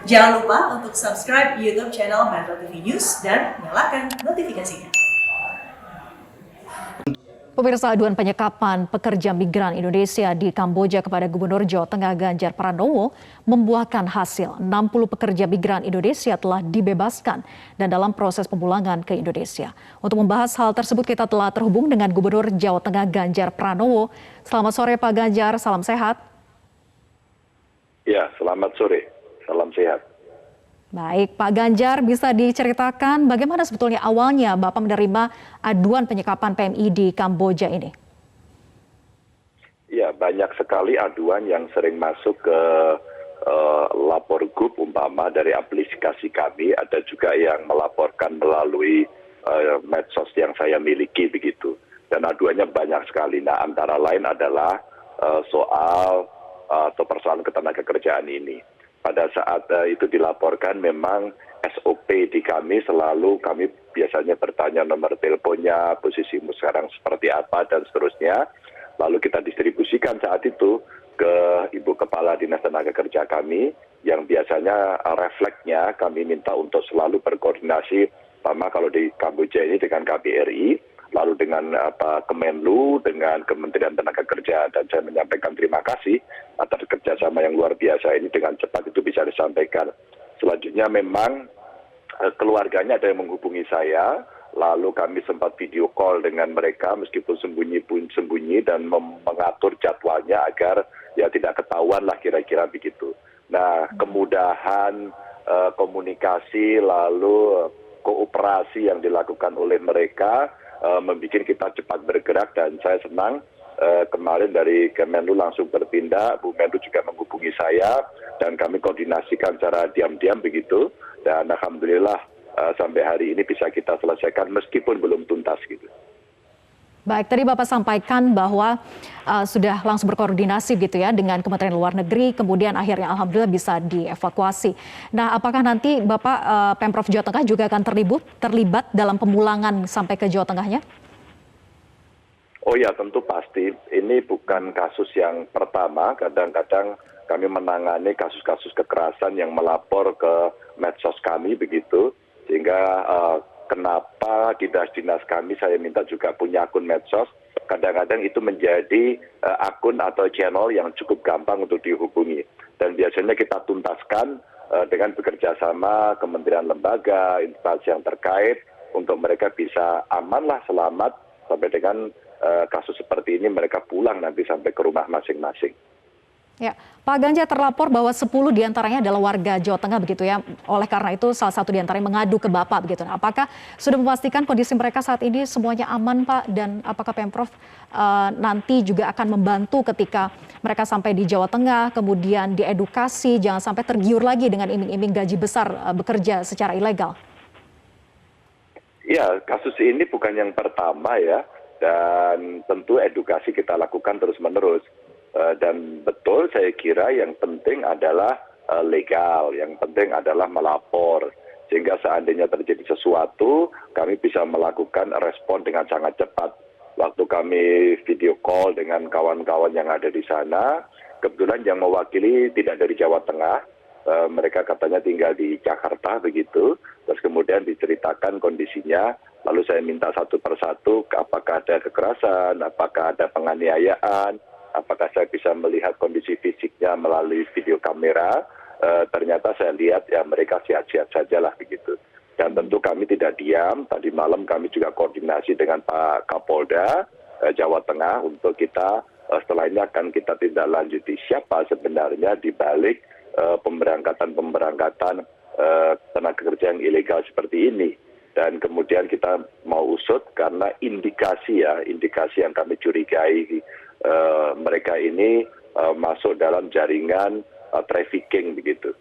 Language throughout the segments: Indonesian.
Jangan lupa untuk subscribe YouTube channel Metro TV News dan nyalakan notifikasinya. Pemirsa, aduan penyekapan pekerja migran Indonesia di Kamboja kepada Gubernur Jawa Tengah Ganjar Pranowo membuahkan hasil. 60 pekerja migran Indonesia telah dibebaskan dan dalam proses pemulangan ke Indonesia. Untuk membahas hal tersebut kita telah terhubung dengan Gubernur Jawa Tengah Ganjar Pranowo. Selamat sore Pak Ganjar, salam sehat. Ya, selamat sore, salam sehat. Baik, Pak Ganjar, bisa diceritakan bagaimana sebetulnya awalnya Bapak menerima aduan penyekapan PMI di Kamboja ini? Ya, banyak sekali aduan yang sering masuk ke lapor group umpama dari aplikasi kami. Ada juga yang melaporkan melalui medsos yang saya miliki begitu. Dan aduannya banyak sekali. Nah, antara lain adalah soal atau persoalan ketenagakerjaan ini. Pada saat itu dilaporkan memang SOP di kami selalu kami biasanya bertanya nomor teleponnya, posisimu sekarang seperti apa dan seterusnya. Lalu kita distribusikan saat itu ke Ibu Kepala Dinas Tenaga Kerja kami yang biasanya refleksnya kami minta untuk selalu berkoordinasi sama kalau di Kamboja ini dengan KBRI, lalu dengan Kemenlu, dengan Kementerian Tenaga Kerja, dan saya menyampaikan terima kasih atas kerjasama yang luar biasa ini dengan cepat itu bisa disampaikan. Selanjutnya memang keluarganya ada yang menghubungi saya, lalu kami sempat video call dengan mereka meskipun sembunyi pun sembunyi dan mengatur jadwalnya agar ya tidak ketahuan lah kira-kira begitu. Nah, kemudahan komunikasi lalu kooperasi yang dilakukan oleh mereka membuat kita cepat bergerak dan saya senang kemarin dari Kemenlu langsung bertindak, Bu Menlu juga menghubungi saya dan kami koordinasikan secara diam-diam begitu dan alhamdulillah sampai hari ini bisa kita selesaikan meskipun belum tuntas gitu. Baik, tadi Bapak sampaikan bahwa sudah langsung berkoordinasi gitu ya dengan Kementerian Luar Negeri, kemudian akhirnya alhamdulillah bisa dievakuasi. Nah, apakah nanti Bapak Pemprov Jawa Tengah juga akan terlibat dalam pemulangan sampai ke Jawa Tengahnya? Oh ya, tentu pasti. Ini bukan kasus yang pertama, kadang-kadang kami menangani kasus-kasus kekerasan yang melapor ke medsos kami begitu, sehingga kenapa dinas-dinas kami saya minta juga punya akun medsos, kadang-kadang itu menjadi akun atau channel yang cukup gampang untuk dihubungi. Dan biasanya kita tuntaskan dengan bekerja sama kementerian lembaga, instansi yang terkait, untuk mereka bisa amanlah selamat sampai dengan kasus seperti ini mereka pulang nanti sampai ke rumah masing-masing. Ya, Pak Ganjar terlapor bahwa 10 diantaranya adalah warga Jawa Tengah begitu ya. Oleh karena itu salah satu diantaranya mengadu ke Bapak begitu. Nah, apakah sudah memastikan kondisi mereka saat ini semuanya aman Pak? Dan apakah Pemprov nanti juga akan membantu ketika mereka sampai di Jawa Tengah, kemudian diedukasi, jangan sampai tergiur lagi dengan iming-iming gaji besar bekerja secara ilegal? Ya, kasus ini bukan yang pertama ya. Dan tentu edukasi kita lakukan terus-menerus. Dan betul saya kira yang penting adalah legal, yang penting adalah melapor. Sehingga seandainya terjadi sesuatu, kami bisa melakukan respon dengan sangat cepat. Waktu kami video call dengan kawan-kawan yang ada di sana, kebetulan yang mewakili tidak dari Jawa Tengah, mereka katanya tinggal di Jakarta begitu, terus kemudian diceritakan kondisinya, lalu saya minta satu persatu apakah ada kekerasan, apakah ada penganiayaan, apakah saya bisa melihat kondisi fisiknya melalui video kamera, ternyata saya lihat ya mereka sehat-sehat saja lah begitu. Dan tentu kami tidak diam, tadi malam kami juga koordinasi dengan Pak Kapolda Jawa Tengah untuk kita setelah ini akan kita tindak lanjuti siapa sebenarnya di balik pemberangkatan tenaga kerja yang ilegal seperti ini. Dan kemudian kita mau usut karena indikasi yang kami curigai mereka ini masuk dalam jaringan trafficking begitu.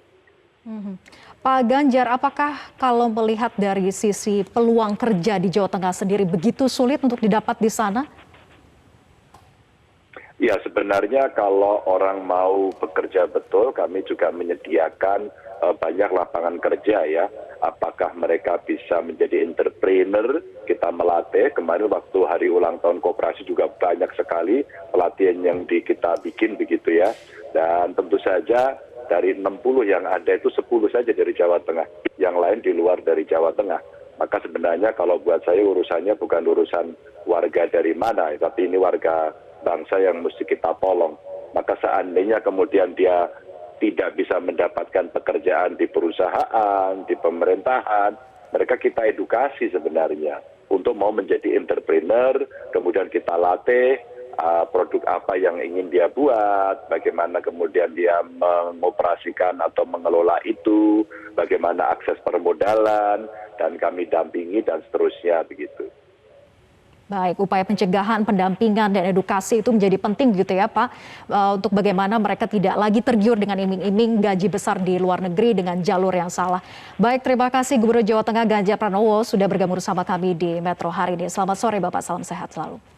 Pak Ganjar, apakah kalau melihat dari sisi peluang kerja di Jawa Tengah sendiri begitu sulit untuk didapat di sana? Ya, sebenarnya kalau orang mau bekerja betul, kami juga menyediakan banyak lapangan kerja ya. Apakah mereka bisa menjadi entrepreneur, kita melatih. Kemarin waktu hari ulang tahun koperasi juga banyak sekali pelatihan yang kita bikin begitu ya. Dan tentu saja dari 60 yang ada itu 10 saja dari Jawa Tengah, yang lain di luar dari Jawa Tengah. Maka sebenarnya kalau buat saya urusannya bukan urusan warga dari mana, tapi ini warga bangsa yang mesti kita tolong. Maka seandainya kemudian dia tidak bisa mendapatkan pekerjaan di perusahaan, di pemerintahan, mereka kita edukasi sebenarnya untuk mau menjadi entrepreneur, kemudian kita latih produk apa yang ingin dia buat, bagaimana kemudian dia mengoperasikan atau mengelola itu, bagaimana akses permodalan, dan kami dampingi dan seterusnya begitu. Baik, upaya pencegahan, pendampingan, dan edukasi itu menjadi penting gitu ya Pak, untuk bagaimana mereka tidak lagi tergiur dengan iming-iming gaji besar di luar negeri dengan jalur yang salah. Baik, terima kasih Gubernur Jawa Tengah Ganjar Pranowo sudah bergabung bersama kami di Metro hari ini. Selamat sore Bapak, salam sehat selalu.